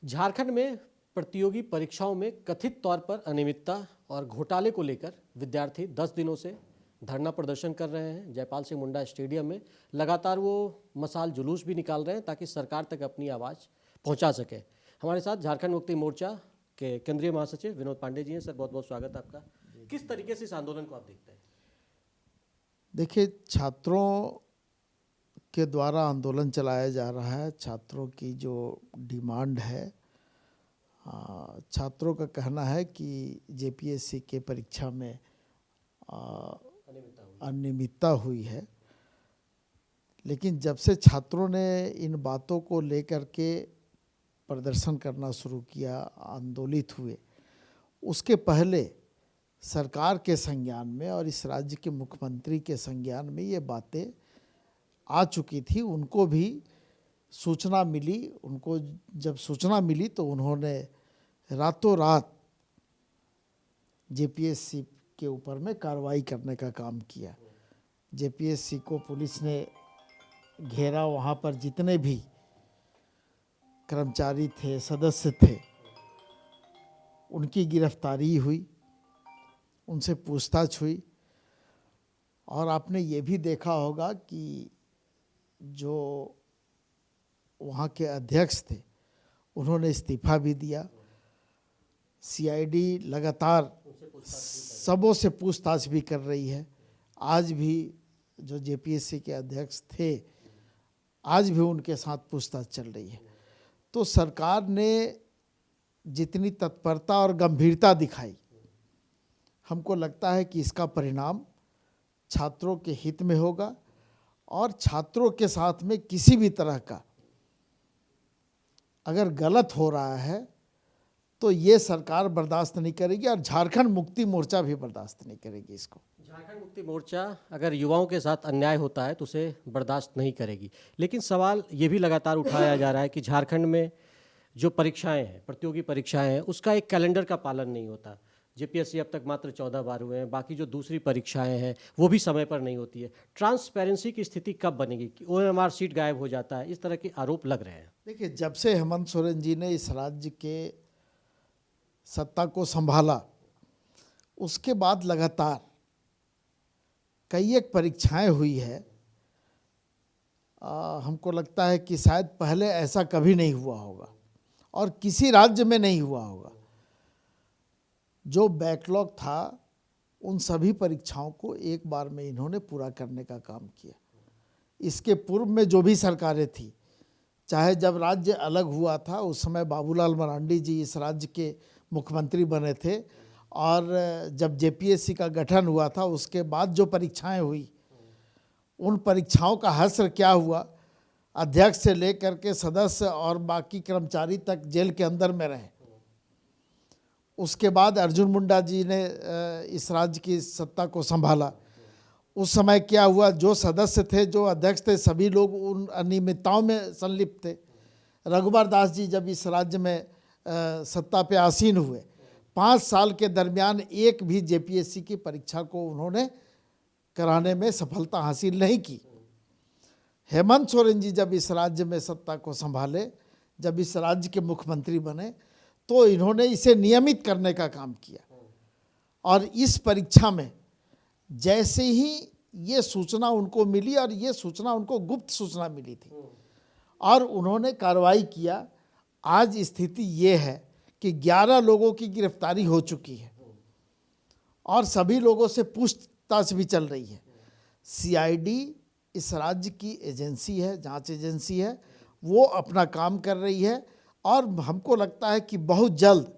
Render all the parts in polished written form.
झारखंड में प्रतियोगी परीक्षाओं में कथित तौर पर अनियमितता और घोटाले को लेकर विद्यार्थी 10 दिनों से धरना प्रदर्शन कर रहे हैं। जयपाल सिंह मुंडा स्टेडियम में लगातार वो मसाल जुलूस भी निकाल रहे हैं ताकि सरकार तक अपनी आवाज़ पहुंचा सके। हमारे साथ झारखंड मुक्ति मोर्चा के केंद्रीय महासचिव विनोद पांडे जी हैं। सर, बहुत बहुत स्वागत है आपका। किस तरीके से इस आंदोलन को आप देखते हैं? देखिए, छात्रों के द्वारा आंदोलन चलाया जा रहा है। छात्रों की जो डिमांड है, छात्रों का कहना है कि जेपीएससी के परीक्षा में अनियमितता हुई है। लेकिन जब से छात्रों ने इन बातों को लेकर के प्रदर्शन करना शुरू किया, आंदोलित हुए, उसके पहले सरकार के संज्ञान में और इस राज्य के मुख्यमंत्री के संज्ञान में ये बातें आ चुकी थी। उनको भी सूचना मिली। उनको जब सूचना मिली तो उन्होंने रातों रात जेपीएससी के ऊपर में कार्रवाई करने का काम किया। जेपीएससी को पुलिस ने घेरा। वहाँ पर जितने भी कर्मचारी थे, सदस्य थे, उनकी गिरफ्तारी हुई, उनसे पूछताछ हुई। और आपने ये भी देखा होगा कि जो वहाँ के अध्यक्ष थे उन्होंने इस्तीफा भी दिया। सीआईडी लगातार सबों से पूछताछ भी कर रही है। आज भी जो जेपीएससी के अध्यक्ष थे, आज भी उनके साथ पूछताछ चल रही है। तो सरकार ने जितनी तत्परता और गंभीरता दिखाई, हमको लगता है कि इसका परिणाम छात्रों के हित में होगा और छात्रों के साथ में किसी भी तरह का अगर गलत हो रहा है तो ये सरकार बर्दाश्त नहीं करेगी और झारखंड मुक्ति मोर्चा भी बर्दाश्त नहीं करेगी इसको। झारखंड मुक्ति मोर्चा अगर युवाओं के साथ अन्याय होता है तो उसे बर्दाश्त नहीं करेगी। लेकिन सवाल ये भी लगातार उठाया जा रहा है कि झारखंड में जो परीक्षाएं हैं, प्रतियोगी परीक्षाएं हैं, उसका एक कैलेंडर का पालन नहीं होता। जेपीएससी अब तक मात्र 14 बार हुए हैं। बाकी जो दूसरी परीक्षाएं हैं वो भी समय पर नहीं होती है। ट्रांसपेरेंसी की स्थिति कब बनेगी कि ओएमआर सीट गायब हो जाता है? इस तरह के आरोप लग रहे हैं। देखिए, जब से हेमंत सोरेन जी ने इस राज्य के सत्ता को संभाला, उसके बाद लगातार कई एक परीक्षाएं हुई है। हमको लगता है कि शायद पहले ऐसा कभी नहीं हुआ होगा और किसी राज्य में नहीं हुआ होगा। जो बैकलॉग था उन सभी परीक्षाओं को एक बार में इन्होंने पूरा करने का काम किया। इसके पूर्व में जो भी सरकारें थी, चाहे जब राज्य अलग हुआ था उस समय बाबूलाल मरांडी जी इस राज्य के मुख्यमंत्री बने थे, और जब जेपीएससी का गठन हुआ था उसके बाद जो परीक्षाएं हुई, उन परीक्षाओं का हश्र क्या हुआ। अध्यक्ष से लेकर के सदस्य और बाकी कर्मचारी तक जेल के अंदर में रहे। उसके बाद अर्जुन मुंडा जी ने इस राज्य की सत्ता को संभाला। उस समय क्या हुआ, जो सदस्य थे, जो अध्यक्ष थे, सभी लोग उन अनियमितताओं में संलिप्त थे। रघुबर दास जी जब इस राज्य में सत्ता पे आसीन हुए, 5 साल के दरमियान एक भी जेपीएससी की परीक्षा को उन्होंने कराने में सफलता हासिल नहीं की। हेमंत सोरेन जी जब इस राज्य में सत्ता को संभाले, जब इस राज्य के मुख्यमंत्री बने, तो इन्होंने इसे नियमित करने का काम किया। और इस परीक्षा में जैसे ही ये सूचना उनको मिली, और ये सूचना उनको गुप्त सूचना मिली थी, और उन्होंने कार्रवाई किया। आज स्थिति ये है कि 11 लोगों की गिरफ्तारी हो चुकी है और सभी लोगों से पूछताछ भी चल रही है। सीआईडी इस राज्य की एजेंसी है, जांच एजेंसी है, वो अपना काम कर रही है। और हमको लगता है कि बहुत जल्द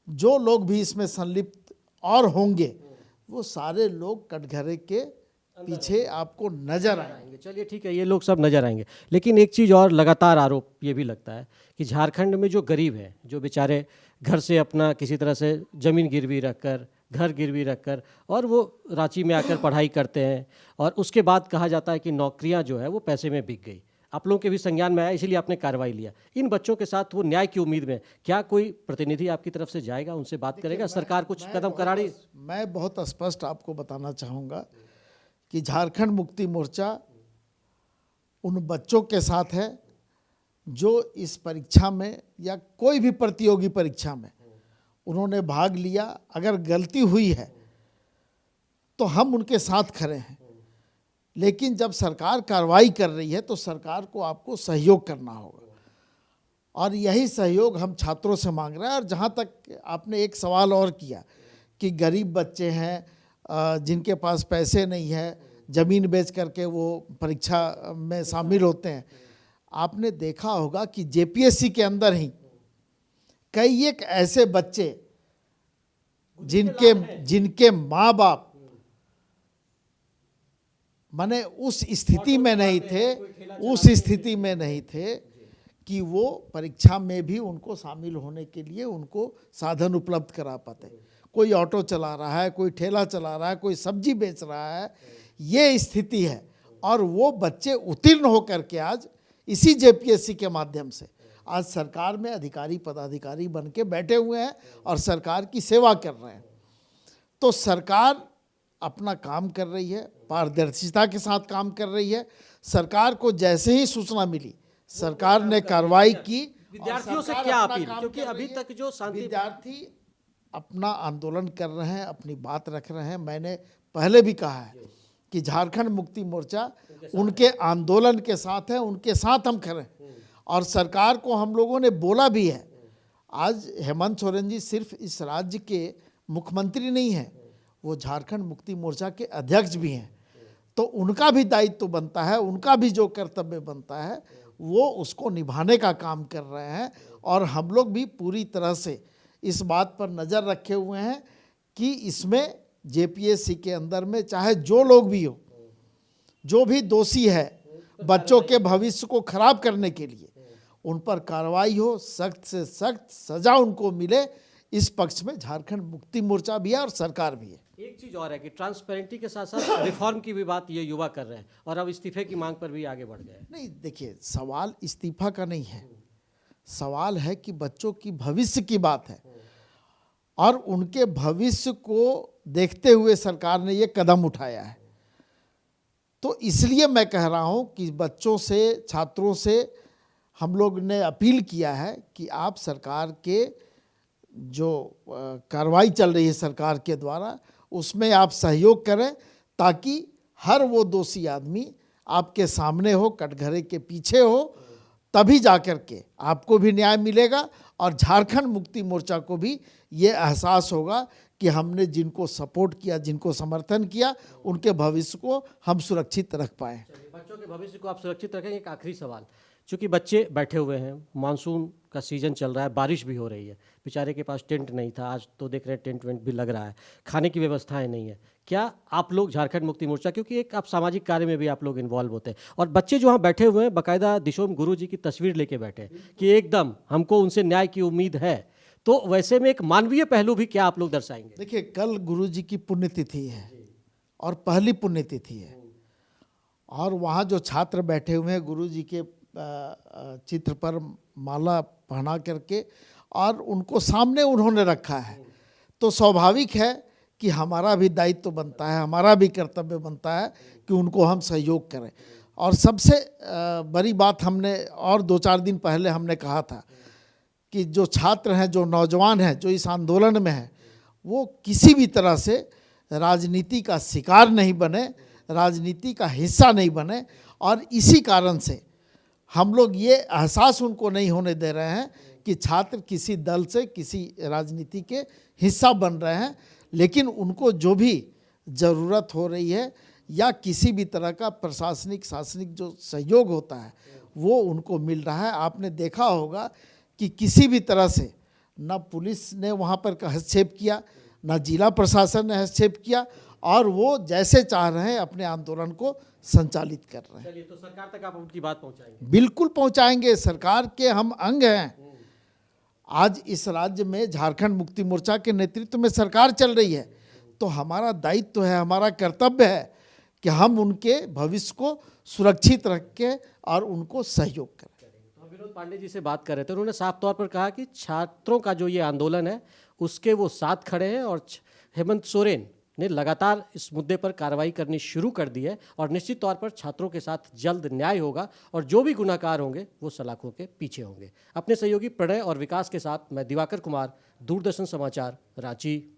जो लोग भी इसमें संलिप्त और होंगे, वो सारे लोग कटघरे के पीछे आपको नजर आएंगे। चलिए ठीक है, ये लोग सब नजर आएंगे। लेकिन एक चीज़ और लगातार आरोप ये भी लगता है कि झारखंड में जो गरीब है, जो बेचारे घर से अपना किसी तरह से ज़मीन गिरवी रखकर, घर गिरवी रखकर, और वो रांची में आकर पढ़ाई करते हैं, और उसके बाद कहा जाता है कि नौकरियां जो है वो पैसे में बिक गई। आप लोगों के भी संज्ञान में आया, इसीलिए आपने कार्रवाई लिया। इन बच्चों के साथ वो न्याय की उम्मीद में क्या कोई प्रतिनिधि आपकी तरफ से जाएगा, उनसे बात करेगा, सरकार कुछ कदम करा रही? मैं बहुत स्पष्ट आपको बताना चाहूँगा कि झारखंड मुक्ति मोर्चा उन बच्चों के साथ है जो इस परीक्षा में या कोई भी प्रतियोगी परीक्षा में उन्होंने भाग लिया, अगर गलती हुई है तो हम उनके साथ खड़े हैं, लेकिन जब सरकार कार्रवाई कर रही है तो सरकार को आपको सहयोग करना होगा, और यही सहयोग हम छात्रों से मांग रहे हैं। और जहाँ तक आपने एक सवाल और किया कि गरीब बच्चे हैं जिनके पास पैसे नहीं है, ज़मीन बेच करके वो परीक्षा में शामिल होते हैं, आपने देखा होगा कि जेपीएससी के अंदर ही कई एक ऐसे बच्चे जिनके माँ बाप माने उस स्थिति में नहीं थे कि वो परीक्षा में भी उनको शामिल होने के लिए उनको साधन उपलब्ध करा पाते। कोई ऑटो चला रहा है, कोई ठेला चला रहा है, कोई सब्जी बेच रहा है, ये स्थिति है। और वो बच्चे उत्तीर्ण होकर के आज इसी जेपीएससी के माध्यम से आज सरकार में अधिकारी पदाधिकारी बन के बैठे हुए हैं और सरकार की सेवा कर रहे हैं। तो सरकार अपना काम कर रही है, पारदर्शिता के साथ काम कर रही है। सरकार को जैसे ही सूचना मिली, सरकार ने कार्रवाई की। विद्यार्थियों से क्या अपील, क्योंकि अभी तक जो शांति विद्यार्थी अपना आंदोलन कर रहे हैं, अपनी बात रख रहे हैं। मैंने पहले भी कहा है कि झारखंड मुक्ति मोर्चा उनके आंदोलन के साथ है, उनके साथ हम खड़े हैं। और सरकार को हम लोगों ने बोला भी है। आज हेमंत सोरेन जी सिर्फ इस राज्य के मुख्यमंत्री नहीं हैं, वो झारखंड मुक्ति मोर्चा के अध्यक्ष भी हैं। तो उनका भी दायित्व बनता है, उनका भी जो कर्तव्य बनता है वो उसको निभाने का काम कर रहे हैं। और हम लोग भी पूरी तरह से इस बात पर नज़र रखे हुए हैं कि इसमें जेपीएससी के अंदर में चाहे जो लोग भी हो, जो भी दोषी है बच्चों के भविष्य को खराब करने के लिए, उन पर कार्रवाई हो, सख्त से सख्त सजा उनको मिले। इस पक्ष में झारखंड मुक्ति मोर्चा भी है और सरकार भी है। एक चीज़ और है कि ट्रांसपेरेंटी के साथ साथ रिफॉर्म की भी बात ये युवा कर रहे हैं और अब इस्तीफे की मांग पर भी आगे बढ़ गए। नहीं, देखिए, सवाल इस्तीफा का नहीं है, सवाल है कि बच्चों की भविष्य की बात है और उनके भविष्य को देखते हुए सरकार ने ये कदम उठाया है। तो इसलिए मैं कह रहा हूँ कि बच्चों से, छात्रों से हम लोग ने अपील किया है कि आप सरकार के जो कार्रवाई चल रही है सरकार के द्वारा, उसमें आप सहयोग करें ताकि हर वो दोषी आदमी आपके सामने हो, कटघरे के पीछे हो, तभी जाकर के आपको भी न्याय मिलेगा और झारखंड मुक्ति मोर्चा को भी ये एहसास होगा कि हमने जिनको सपोर्ट किया, जिनको समर्थन किया, उनके भविष्य को हम सुरक्षित रख पाए। बच्चों के भविष्य को आप सुरक्षित रखेंगे। एक आखिरी सवाल, चूँकि बच्चे बैठे हुए हैं, मानसून का सीज़न चल रहा है, बारिश भी हो रही है, बेचारे के पास टेंट नहीं था, आज तो देख रहे हैं टेंट वेंट भी लग रहा है, खाने की व्यवस्थाएं नहीं है। क्या आप लोग झारखंड मुक्ति मोर्चा, क्योंकि एक आप सामाजिक कार्य में भी आप लोग इन्वॉल्व होते हैं, और बच्चे जो वहाँ बैठे हुए हैं बाकायदा दिशोम गुरु जी की तस्वीर लेके बैठे हैं कि एकदम हमको उनसे न्याय की उम्मीद है, तो वैसे में एक मानवीय पहलू भी क्या आप लोग दर्शाएंगे? देखिए, कल गुरु जी की पुण्यतिथि है और पहली पुण्यतिथि है, और वहाँ जो छात्र बैठे हुए हैं गुरु जी के चित्र पर माला पहना करके और उनको सामने उन्होंने रखा है, तो स्वाभाविक है कि हमारा भी दायित्व बनता है, हमारा भी कर्तव्य बनता है कि उनको हम सहयोग करें। और सबसे बड़ी बात हमने और 2-4 दिन पहले हमने कहा था कि जो छात्र हैं, जो नौजवान हैं, जो इस आंदोलन में हैं, वो किसी भी तरह से राजनीति का शिकार नहीं बने, राजनीति का हिस्सा नहीं बने। और इसी कारण से हम लोग ये एहसास उनको नहीं होने दे रहे हैं कि छात्र किसी दल से, किसी राजनीति के हिस्सा बन रहे हैं। लेकिन उनको जो भी ज़रूरत हो रही है या किसी भी तरह का प्रशासनिक शासनिक जो सहयोग होता है वो उनको मिल रहा है। आपने देखा होगा कि किसी भी तरह से न पुलिस ने वहाँ पर हस्तक्षेप किया, न जिला प्रशासन ने हस्तक्षेप किया, और वो जैसे चाह रहे हैं अपने आंदोलन को संचालित कर रहे हैं। चलिए, तो सरकार तक आप उनकी बात पहुंचाएंगे? बिल्कुल पहुंचाएंगे, सरकार के हम अंग हैं। आज इस राज्य में झारखंड मुक्ति मोर्चा के नेतृत्व में सरकार चल रही है, तो हमारा दायित्व है, हमारा कर्तव्य है कि हम उनके भविष्य को सुरक्षित रख के और उनको सहयोग करें। तो विनोद पांडे जी से बात कर रहे थे, उन्होंने साफ तौर पर कहा कि छात्रों का जो ये आंदोलन है उसके वो साथ खड़े हैं और हेमंत सोरेन ने लगातार इस मुद्दे पर कार्रवाई करनी शुरू कर दी है और निश्चित तौर पर छात्रों के साथ जल्द न्याय होगा और जो भी गुनाहगार होंगे वो सलाखों के पीछे होंगे। अपने सहयोगी प्रणय और विकास के साथ मैं दिवाकर कुमार, दूरदर्शन समाचार, रांची।